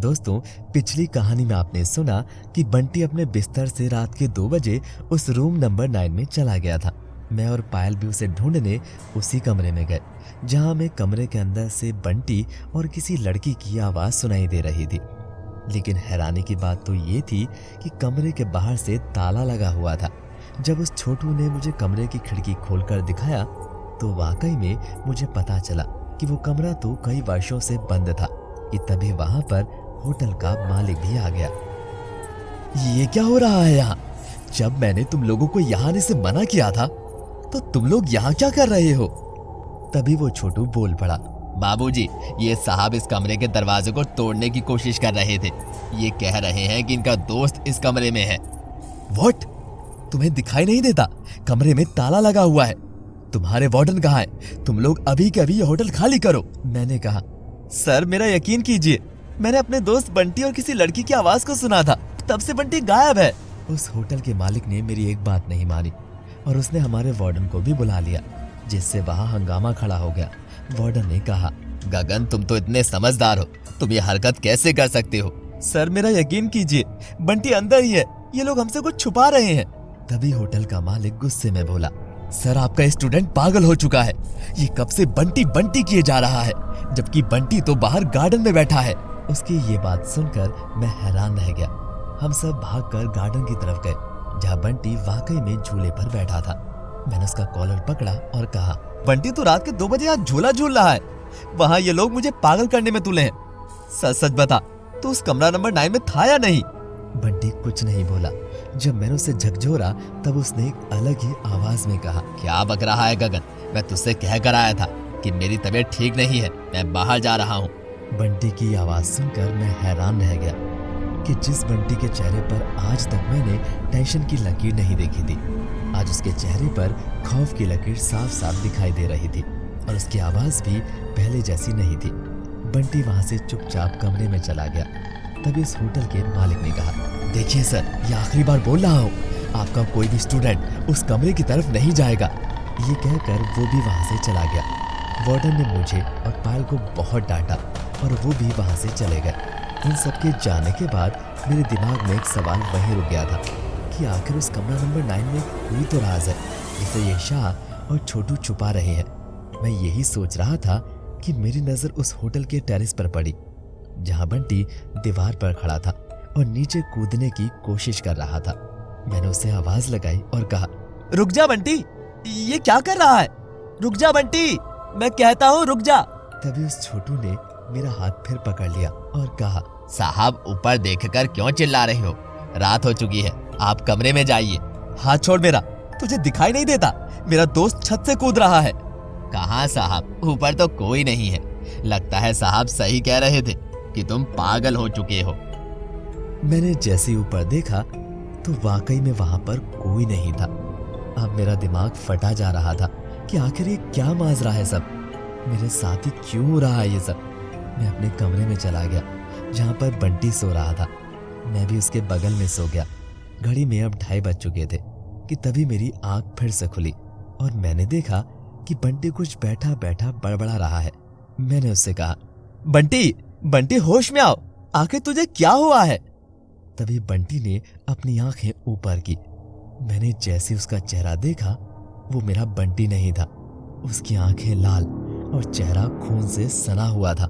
दोस्तों, पिछली कहानी में आपने सुना कि बंटी अपने बिस्तर से रात के 2 बजे उस रूम नंबर 9 में चला गया था। मैं और पायल भी उसे ढूंढने उसी कमरे में गए, जहां हमें कमरे के अंदर से बंटी और किसी लड़की की आवाज सुनाई दे रही थी। लेकिन हैरानी की बात तो ये थी कि कमरे के बाहर से ताला लगा हुआ था। जब उस छोटू ने मुझे कमरे की खिड़की खोलकर दिखाया तो वाकई में मुझे पता चला कि वो कमरा तो कई वर्षों से बंद था कि तभी वहां पर होटल का मालिक भी आ गया। ये क्या हो रहा है यहाँ? जब मैंने तुम लोगों को यहाँ आने से मना किया था तो तुम लोग यहाँ क्या कर रहे हो? तभी वो छोटू बोल पड़ा, बाबूजी, ये साहब इस कमरे के दरवाजे को तोड़ने की कोशिश कर रहे थे। ये कह रहे हैं कि इनका दोस्त इस कमरे में है। व्हाट? तुम्हें दिखाई नहीं देता? कमरे में ताला लगा हुआ है। तुम्हारे वार्डन कहाँ है? तुम लोग अभी के अभी ये होटल खाली करो। मैंने कहा, सर मेरा यकीन कीजिए, मैंने अपने दोस्त बंटी और किसी लड़की की आवाज को सुना था, तब से बंटी गायब है। उस होटल के मालिक ने मेरी एक बात नहीं मानी और उसने हमारे वार्डन को भी बुला लिया, जिससे वहाँ हंगामा खड़ा हो गया। वार्डन ने कहा, गगन, तुम तो इतने समझदार हो, तुम ये हरकत कैसे कर सकते हो? सर मेरा यकीन कीजिए, बंटी अंदर ही है, ये लोग हमसे कुछ छुपा रहे हैं। तभी होटल का मालिक गुस्से में बोला, सर आपका स्टूडेंट पागल हो चुका है। ये कब से बंटी बंटी किए जा रहा है, जबकि बंटी तो बाहर गार्डन में बैठा है। उसकी ये बात सुनकर मैं हैरान रह गया। हम सब भागकर गार्डन की तरफ गए, जहाँ बंटी वाकई में झूले पर बैठा था। मैंने उसका कॉलर पकड़ा और कहा, बंटी तो रात के 2 बजे यहाँ झूला झूल रहा है, वहाँ ये लोग मुझे पागल करने में तुले हैं। सच सच बता, तो उस कमरा नंबर 9 में था या नहीं? बंटी कुछ नहीं बोला। जब मैंने उसे झकझोरा तब उसने एक अलग ही आवाज में कहा, क्या बक रहा है गगन? मैं तुझसे कह कर आया था कि मेरी तबीयत ठीक नहीं है, मैं बाहर जा रहा हूँ। बंटी की आवाज सुनकर मैं हैरान रह गया कि जिस बंटी के चेहरे पर आज तक मैंने टेंशन की लकीर नहीं देखी थी, आज उसके चेहरे पर खौफ की लकीर साफ साफ दिखाई दे रही थी और उसकी आवाज भी पहले जैसी नहीं थी। बंटी वहां से चुपचाप कमरे में चला गया। तभी उस होटल के मालिक ने कहा, देखिए सर, ये आखिरी बार बोल रहा हूँ, आपका कोई भी स्टूडेंट उस कमरे की तरफ नहीं जाएगा। ये कहकर वो भी वहां से चला गया। वार्डन ने मुझे और पायल को बहुत डांटा और वो भी वहां से चले गए। इन सबके जाने के बाद मेरे दिमाग में एक सवाल वहीं रुक गया था कि आखिर उस कमरा नंबर 9 में कोई तो राज है जिसे ये शाह और छोटू छुपा रहे हैं। मैं यही सोच रहा था कि मेरी नजर उस होटल के टेरेस पर पड़ी, जहां बंटी दीवार पर खड़ा था और नीचे कूदने की कोशिश कर रहा था। मैंने उसे आवाज लगाई और कहा, रुक जा बंटी, ये क्या कर रहा है? रुक जा बंटी, मैं कहता हूँ रुक जा। तभी उस छोटू ने मेरा हाथ फिर पकड़ लिया और कहा, साहब, ऊपर देखकर क्यों चिल्ला रहे हो? रात हो चुकी है, आप कमरे में जाइए। हाथ छोड़ मेरा, तुझे दिखाई नहीं देता? मेरा दोस्त छत से कूद रहा है। कहाँ साहब, ऊपर तो कोई नहीं है। लगता है साहब सही कह रहे थे कि तुम पागल हो चुके हो। मैंने जैसे ऊपर देखा तो वाकई में वहां पर कोई नहीं था। अब मेरा दिमाग फटा जा रहा था कि आखिर ये क्या माजरा है सब, मेरे साथ ही क्यों हो रहा है ये सब। मैं अपने कमरे में चला गया जहां पर बंटी सो रहा था। मैं भी उसके बगल में सो गया। घड़ी में अब 2:30 बज चुके थे कि तभी मेरी आंख फिर से खुली और मैंने देखा कि बंटी कुछ बैठा बैठा बड़बड़ा रहा है। मैंने उससे कहा, बंटी बंटी होश में आओ, आखिर तुझे क्या हुआ है? तभी बंटी ने अपनी आंखें ऊपर की। मैंने जैसे उसका चेहरा देखा, वो मेरा बंटी नहीं था। उसकी आंखें लाल और चेहरा खून से सना हुआ था।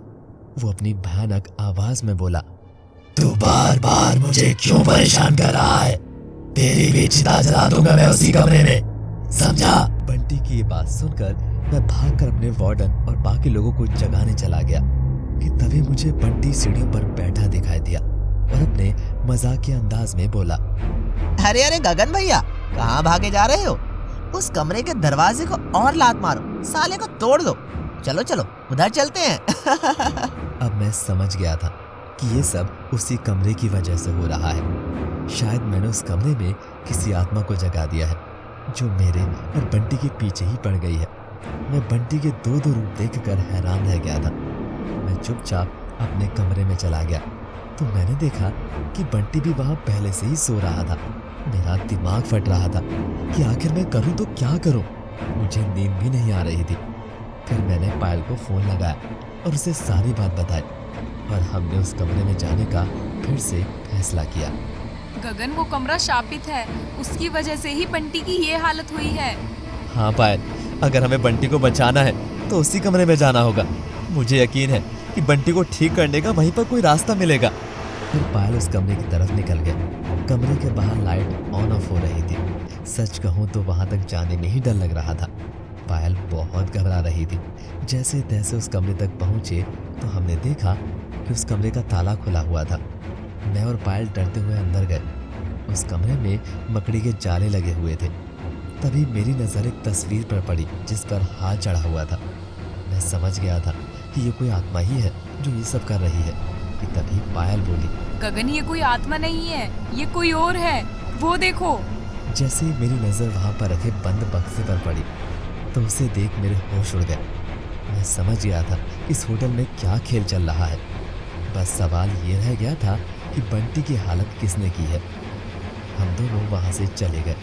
वो अपनी भयानक आवाज में बोला, तू बार बार मुझे क्यों परेशान कर रहा है? तेरी भी चिता जला दूंगा मैं उसी कमरे में, समझा? बंटी की ये बात सुनकर मैं भागकर अपने वार्डन और बाकी लोगों को जगाने चला गया कि तभी मुझे बंटी सीढ़ियों पर बैठा दिखाई दिया और अपने मजाकिया अंदाज में बोला, अरे अरे गगन भैया, कहाँ भागे जा रहे हो? उस कमरे के दरवाजे को और लात मारो, साले को तोड़ दो। चलो चलो उधर चलते हैं। अब मैं समझ गया था कि ये सब उसी कमरे की वजह से हो रहा है। शायद मैंने उस कमरे में किसी आत्मा को जगा दिया है जो मेरे और बंटी के पीछे ही पड़ गई है। मैं बंटी के दो रूप देखकर हैरान रह गया था। मैं चुपचाप अपने कमरे में चला गया तो मैंने देखा कि बंटी भी वहां पहले से ही सो रहा था। मेरा दिमाग फट रहा था कि आखिर मैं करूं तो क्या करूं। मुझे नींद भी नहीं आ रही थी। फिर मैंने पायल को फोन लगाया और उसे सारी बात बताई। और हमने उस कमरे में जाने का फिर से फैसला किया। गगन, वो कमरा शापित है, उसकी वजह से ही बंटी की ये हालत हुई है। हाँ पायल, अगर हमें बंटी को बचाना है तो उसी कमरे में जाना होगा। मुझे यकीन है कि बंटी को ठीक करने का वहीं पर कोई रास्ता मिलेगा। फिर पायल उस कमरे की तरफ निकल गया। कमरे के बाहर लाइट ऑन ऑफ हो रही थी। सच कहूँ तो वहां तक जाने में ही डर लग रहा था। पायल बहुत घबरा रही थी। जैसे तैसे उस कमरे तक पहुंचे तो हमने देखा कि उस कमरे का ताला खुला हुआ था। मैं और पायल डरते हुए अंदर गए। उस कमरे में मकड़ी के जाले लगे हुए थे। तभी मेरी नजर एक तस्वीर पर पड़ी जिस पर हाथ चढ़ा हुआ था। मैं समझ गया था कि ये कोई आत्मा ही है जो ये सब कर रही है कि तभी पायल बोली, गगन, ये कोई आत्मा नहीं है, ये कोई और है, वो देखो। जैसे ही मेरी नजर वहां पर रखे बंद बक्से पर पड़ी तो उसे देख मेरे होश उड़ गए। मैं समझ गया था इस होटल में क्या खेल चल रहा है। बस सवाल ये रह गया था कि बंटी की हालत किसने की है। हम दोनों वहां से चले गए।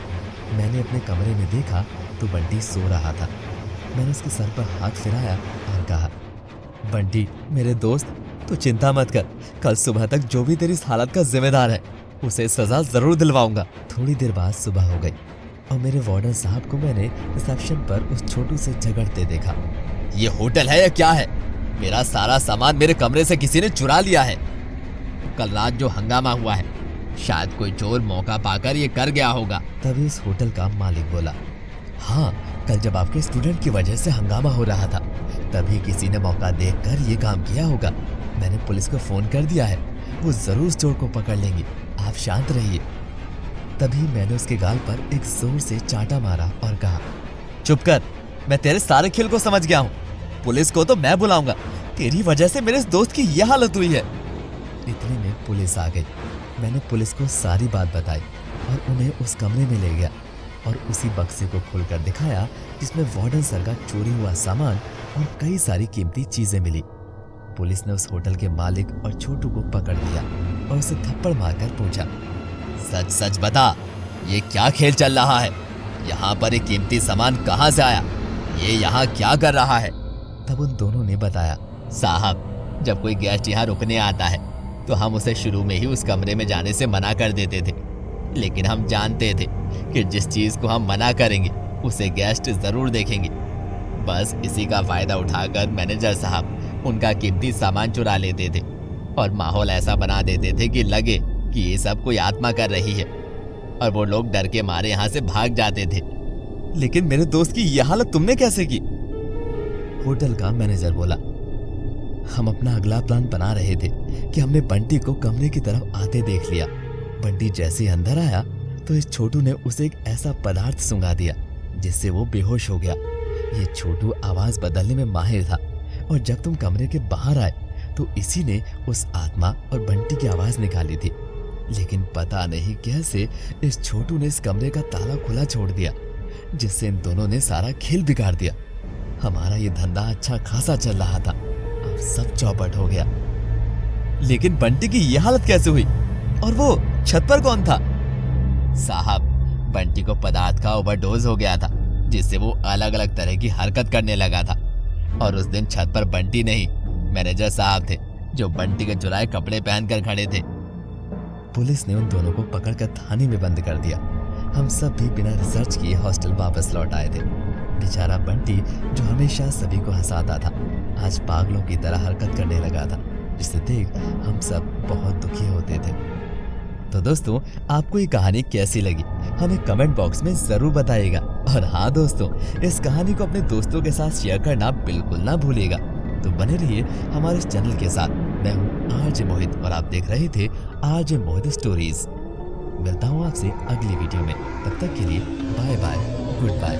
मैंने अपने कमरे में देखा तो बंटी सो रहा था। मैंने उसके सर पर हाथ फिराया और कहा, बंटी मेरे दोस्त, तू चिंता मत कर, कल सुबह तक जो भी तेरी इस हालत का जिम्मेदार है उसे सजा जरूर दिलवाऊंगा। थोड़ी देर बाद सुबह हो गई और मेरे वार्डन साहब को मैंने रिसेप्शन पर उस छोटू से झगड़ते देखा। ये होटल है या क्या है? मेरा सारा सामान मेरे कमरे से किसी ने चुरा लिया है। कल रात जो हंगामा हुआ है, शायद कोई चोर मौका पाकर ये कर गया होगा। तभी उस होटल का मालिक बोला, हाँ, कल जब आपके स्टूडेंट की वजह से हंगामा हो रहा था तभी किसी ने मौका देखकर ये काम किया होगा। मैंने पुलिस को फोन कर दिया है, वो जरूर उस चोर को पकड़ लेंगे, आप शांत रहिए। तभी मैंने उसके गाल पर एक जोर से चाटा मारा और कहा, चुप कर, मैं तेरे सारे खेल को समझ गया हूँ। पुलिस को तो मैं बुलाऊंगा, तेरी वजह से मेरे दोस्त की यह हालत हुई है। इतने में पुलिस आ गई। मैंने पुलिस को सारी बात बताई और उन्हें उस कमरे में ले गया और उसी बक्से को खोलकर दिखाया जिसमें वार्डन सर का चोरी हुआ सामान और कई सारी कीमती चीजें मिली। पुलिस ने उस होटल के मालिक और छोटू को पकड़ लिया और उसे थप्पड़ मारकर पूछा, सच सच बता, ये क्या खेल चल रहा है? यहाँ पर एक कीमती सामान कहाँ से आया? ये यहाँ क्या कर रहा है? तब उन दोनों ने बताया, साहब, जब कोई गेस्ट यहाँ रुकने आता है तो हम उसे शुरू में ही उस कमरे में जाने से मना कर देते थे, लेकिन हम जानते थे कि जिस चीज को हम मना करेंगे उसे गेस्ट जरूर देखेंगे। बस इसी का फायदा उठाकर मैनेजर साहब उनका कीमती सामान चुरा लेते थे और माहौल ऐसा बना देते थे कि लगे कि ये सब कोई आत्मा कर रही है और वो लोग डर के मारे यहाँ से भाग जाते थे। लेकिन मेरे दोस्त की यह हालत तुमने कैसे की? होटल का मैनेजर बोला, हम अपना अगला प्लान बना रहे थे कि हमने बंटी को कमरे की तरफ आते देख लिया। बंटी जैसे अंदर आया तो इस छोटू ने उसे एक ऐसा पदार्थ सुंघा दिया जिससे वो बेहोश हो गया। ये छोटू आवाज बदलने में माहिर था और जब तुम कमरे के बाहर आए तो इसी ने उस आत्मा और बंटी की आवाज निकाली थी। लेकिन पता नहीं कैसे इस छोटू ने इस कमरे का ताला खुला छोड़ दिया, जिससे इन दोनों ने सारा खेल बिगाड़ दिया। हमारा ये धंधा अच्छा खासा चल रहा था, अब सब चौपट हो गया। लेकिन बंटी की ये हालत कैसे हुई? और वो छत पर कौन था? साहब, बंटी को पदार्थ का ओवरडोज हो गया था जिससे वो अलग अलग तरह की हरकत करने लगा था। और उस दिन छत पर बंटी नहीं, मैनेजर साहब थे जो बंटी के चुराए कपड़े पहनकर खड़े थे। पुलिस ने उन दोनों को पकड़कर थाने में बंद कर दिया। हम सब भी बिना रिसर्च किए हॉस्टल वापस लौट आए थे। बेचारा बंटी जो हमेशा सभी को हंसाता था, आज पागलों की तरह हरकत करने लगा था, जिसे देख हम सब बहुत दुखी होते थे। तो दोस्तों, आपको ये कहानी कैसी लगी हमें कमेंट बॉक्स में जरूर बताइएगा। और हाँ दोस्तों, इस कहानी को अपने दोस्तों के साथ शेयर करना बिल्कुल ना भूलिएगा। तो बने रहिए हमारे इस चैनल के साथ। मैं हूँ आरजे मोहित और आप देख रहे थे आरजे मोहित स्टोरीज। मिलता हूँ आपसे अगली वीडियो में, तब तक के लिए बाय बाय, गुड बाय।